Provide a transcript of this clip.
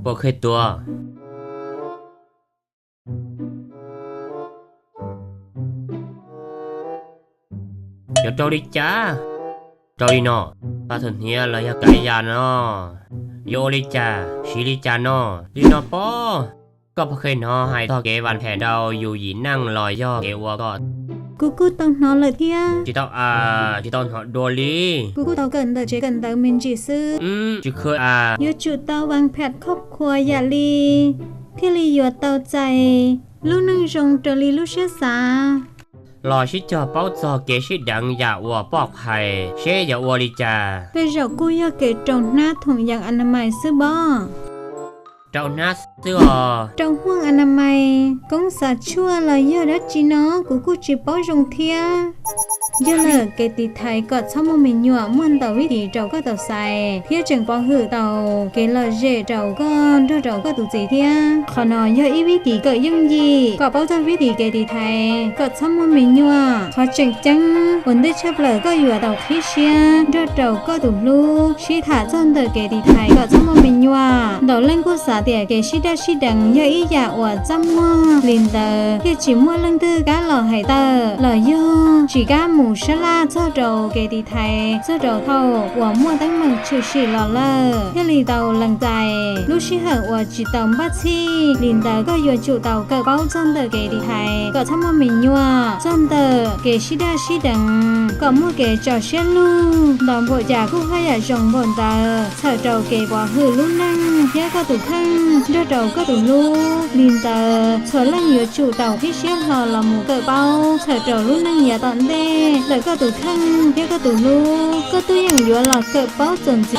บ่เคยตัวเดี๋ยวเจ้าดิจ้าเจ้าดิเนาะปาถึงเฮียเลยไก่ยาเนาะโยลิจ้าชิลิจ้าเนาะดิเนาะปอก็บ่เคยเนาะให้ทอเกวันแผ่ดาวอยู่หยีนั่งลอยย่อเกวัวก็กูต้องนอนเลยเทียจิตเอาจิตเอาหัวโดลีกูต้องเกินแต่เจกันแต่มินจีซื้อจิเคยยูจุดเตาวางแผดครอบครัวอย่าลีที่ลีอยู่เตาใจลูกนึ่งจงเตลีลูกเชื่อสารอชิจอเป้าจอเกชิดังอย่าวัวปอกไผ่เชอย่าวัวลิจ้าเป็นเรากูอยากเกตรงหน้าถุงยางอนามัยซื้อบ่เจ้าหน้าเสื้อตรงห้องอนามัยกงสาชั่วเลยเยอะแล้วจีน้องกูจีป้อจงเทียเยอะเลยเกติไทยก็ชอบมันมีหยวกมันต่อวิธีเราก็ต่อใส่เพี้ยจึงป้อหือต่อเกลเจเราก็เราก็ตุจีเทียขอนอยเยอะอีวิธีก็ยุ่งยีก็ป้อจะวิธีเกติไทยก็ชอบมันมีหยวกขอจึงจังวันได้ชับเลยก็อยู่ต่อพิเชียเราก็ตุลูชีถาจนเดเกติไทยก็ชอบมันมีหยวกเราเล่นกุศลเดียเกชิดาชิดังเยอะอีอยากว่าจำมั่วลินเตอร์ที่จิมัวเล่นตื้อการหล่อหายเตอร์หล่อย่อจีการหมูชลาเจ้าโจเกติไทยเจ้าโจเท่าว่ามัวตั้งมึงชื่อชีหล่อเลอที่ลีเตาหลังใจลูกชิเหอว่าจีตอมบัดชีลินเตอร์ก็อยู่จู่เตาเกิดเป้าจนเตอร์เกติไทยก็ทำมามีนัวจนเตอร์เกชิดาชิดังก็มัวเกจอเชลูดอมโบจากคู่ให้ยาจงบนเตอร์เจ้าโจเกว่าหือลุ่นนั่งแยกก็ตุขังเราก็ดูลูลินเตอร์เธอเล่นอยู่จู่เต่าที่เชี่ยวหล่อละหมูเกิดเป้าเธอเราลูกนั่งอย่าตอนเด้เลยก็ดูขังแยกก็ดูลูก็ตัวอย่างอยู่หล่อเกิดเป้าจนจิ